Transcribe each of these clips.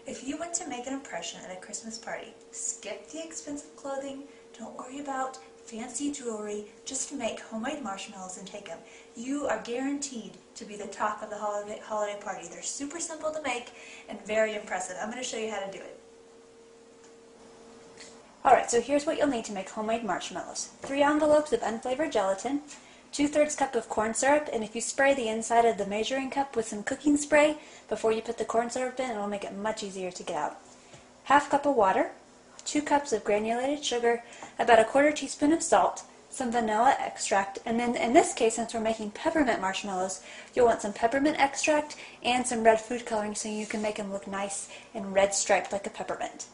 If you want to make an impression at a Christmas party, skip the expensive clothing, don't worry about fancy jewelry, just make homemade marshmallows and take them. You are guaranteed to be the talk of the holiday party. They're super simple to make and very impressive. I'm going to show you how to do it. Alright, so here's what you'll need to make homemade marshmallows. 3 envelopes of unflavored gelatin, 2/3 cup of corn syrup, and if you spray the inside of the measuring cup with some cooking spray before you put the corn syrup in, it'll make it much easier to get out. 1/2 cup of water, 2 cups of granulated sugar, about 1/4 teaspoon of salt, some vanilla extract, and then in this case, since we're making peppermint marshmallows, you'll want some peppermint extract and some red food coloring so you can make them look nice and red striped like a peppermint.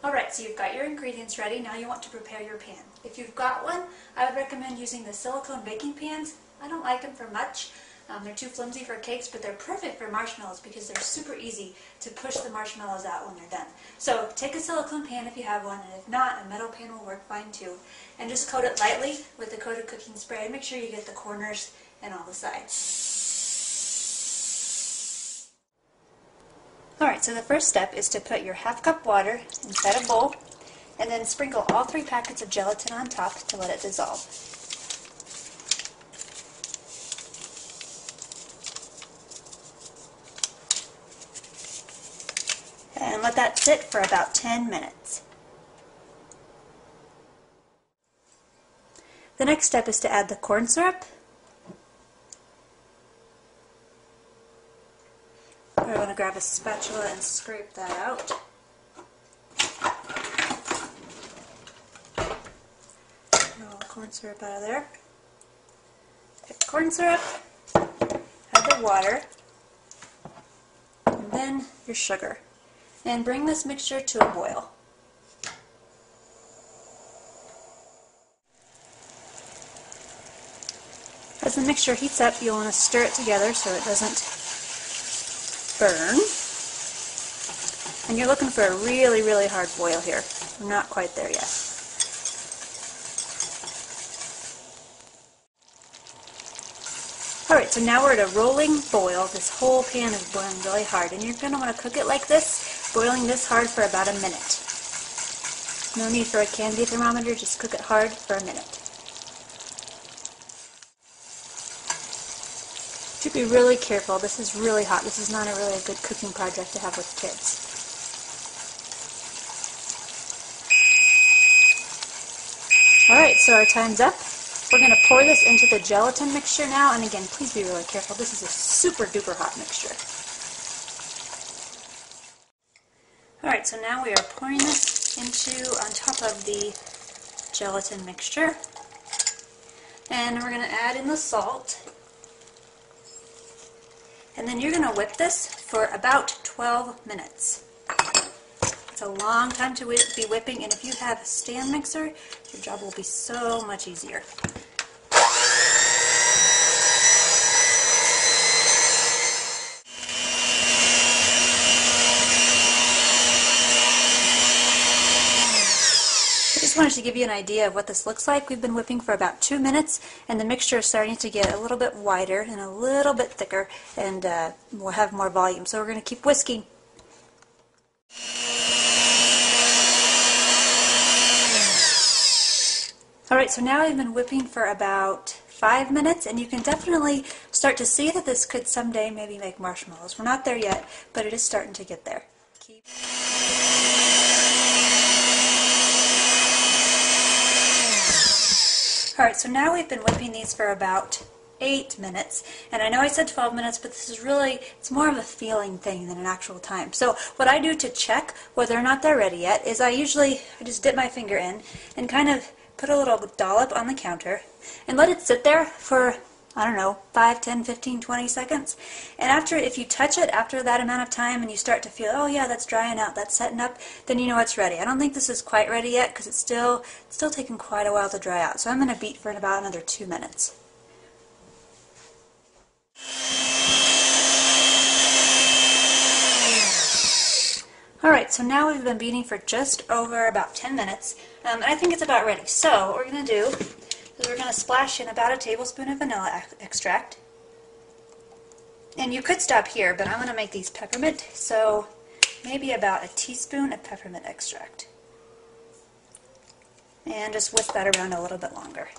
Alright, so you've got your ingredients ready. Now you want to prepare your pan. If you've got one, I would recommend using the silicone baking pans. I don't like them for much. They're too flimsy for cakes, but they're perfect for marshmallows because they're super easy to push the marshmallows out when they're done. So take a silicone pan if you have one, and if not, a metal pan will work fine too. And just coat it lightly with the coated cooking spray. Make sure you get the corners and all the sides. Alright, so the first step is to put your 1/2 cup water inside a bowl and then sprinkle all 3 packets of gelatin on top to let it dissolve. And let that sit for about 10 minutes. The next step is to add the corn syrup. We're going to grab a spatula and scrape that out. Get all the corn syrup out of there. Get the corn syrup, add the water, and then your sugar. And bring this mixture to a boil. As the mixture heats up, you'll want to stir it together so it doesn't burn. And you're looking for a really, really hard boil here. We're not quite there yet. Alright, so now we're at a rolling boil. This whole pan is boiling really hard, and you're going to want to cook it like this, boiling this hard for about a minute. No need for a candy thermometer, just cook it hard for a minute. You should be really careful. This is really hot. This is not a really good cooking project to have with kids. Alright, so our time's up. We're going to pour this into the gelatin mixture now, and again, please be really careful. This is a super duper hot mixture. Alright, so now we are pouring this on top of the gelatin mixture. And we're going to add in the salt. And then you're going to whip this for about 12 minutes. It's a long time to be whipping, and if you have a stand mixer, your job will be so much easier. I just wanted to give you an idea of what this looks like. We've been whipping for about 2 minutes, and the mixture is starting to get a little bit wider and a little bit thicker, and we'll have more volume. So we're going to keep whisking. Alright, so now I've been whipping for about 5 minutes, and you can definitely start to see that this could someday maybe make marshmallows. We're not there yet, but it is starting to get there. Alright, so now we've been whipping these for about 8 minutes, and I know I said 12 minutes, but this is really, it's more of a feeling thing than an actual time. So what I do to check whether or not they're ready yet is I just dip my finger in and kind of put a little dollop on the counter and let it sit there for, I don't know, 5, 10, 15, 20 seconds. And if you touch it after that amount of time and you start to feel, oh yeah, that's drying out, that's setting up, then you know it's ready. I don't think this is quite ready yet because it's still taking quite a while to dry out. So I'm going to beat for about another 2 minutes. Alright, so now we've been beating for just over about 10 minutes, and I think it's about ready. So what we're going to do is we're going to splash in about a tablespoon of vanilla extract. And you could stop here, but I'm going to make these peppermint, so maybe about a teaspoon of peppermint extract. And just whisk that around a little bit longer.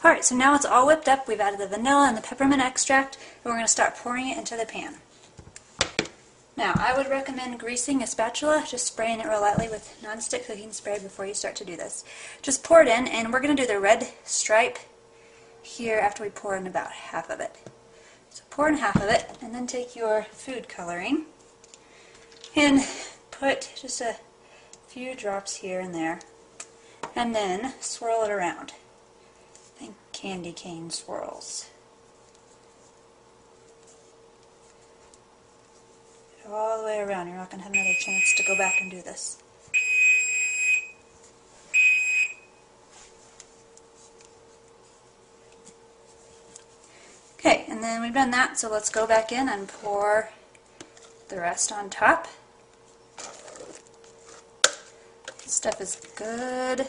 Alright, so now it's all whipped up. We've added the vanilla and the peppermint extract, and we're going to start pouring it into the pan. Now, I would recommend greasing a spatula, just spraying it real lightly with non-stick cooking spray before you start to do this. Just pour it in, and we're going to do the red stripe here after we pour in about half of it. So pour in half of it, and then take your food coloring and put just a few drops here and there, and then swirl it around. Think candy cane swirls. Get it all the way around. You're not going to have another chance to go back and do this. Okay, and then we've done that, so let's go back in and pour the rest on top. This stuff is good.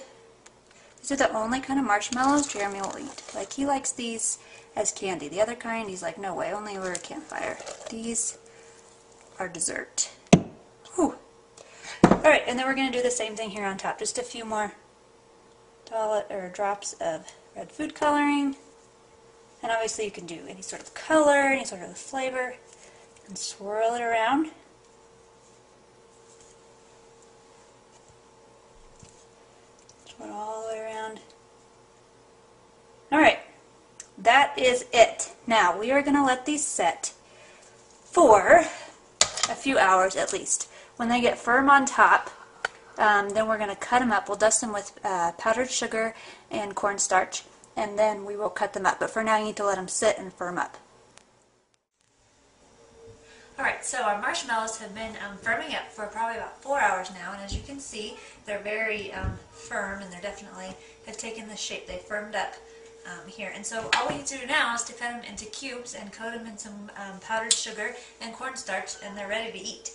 These are the only kind of marshmallows Jeremy will eat. Like, he likes these as candy. The other kind, he's like, no way, only over a campfire. These are dessert. Whew. Alright, and then we're going to do the same thing here on top. Just a few more drops of red food coloring. And obviously you can do any sort of color, any sort of flavor, and swirl it around. Swirl all the way around. Alright, that is it. Now we are going to let these set for a few hours at least. When they get firm on top, then we're going to cut them up. We'll dust them with powdered sugar and cornstarch, and then we will cut them up. But for now, you need to let them sit and firm up. Alright, so our marshmallows have been firming up for probably about 4 hours now, and as you can see, they're very firm, and they're definitely have taken the shape. They firmed up here. And so all we need to do now is to cut them into cubes and coat them in some powdered sugar and cornstarch, and they're ready to eat.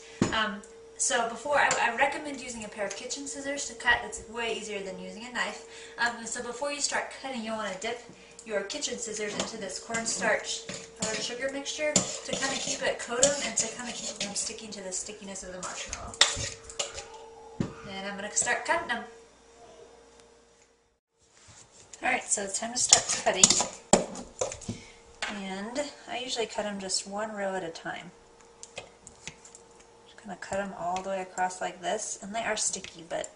So before, I recommend using a pair of kitchen scissors to cut. It's way easier than using a knife. So before you start cutting, you'll want to dip your kitchen scissors into this cornstarch powdered sugar mixture to kind of keep it, coat them, and to kind of keep them from sticking to the stickiness of the marshmallow. And I'm going to start cutting them. Alright, so it's time to start cutting. And I usually cut them just one row at a time. Just going to cut them all the way across like this. And they are sticky, but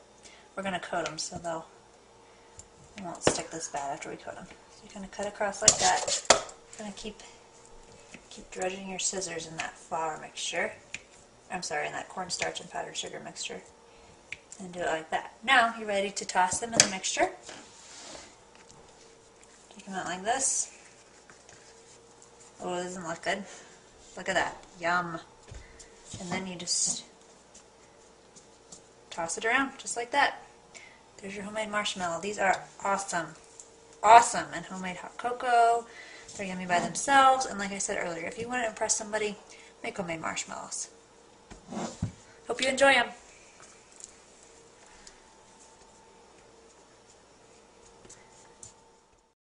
we're going to coat them so they won't stick this bad after we coat them. So you're going to cut across like that. You're going to keep dredging your scissors in that flour mixture. I'm sorry, in that cornstarch and powdered sugar mixture. And do it like that. Now you're ready to toss them in the mixture. Take them out like this. Oh, it doesn't look good. Look at that. Yum. And then you just toss it around, just like that. There's your homemade marshmallow. These are awesome. Awesome. And homemade hot cocoa. They're yummy by themselves. And like I said earlier, if you want to impress somebody, make homemade marshmallows. Hope you enjoy them.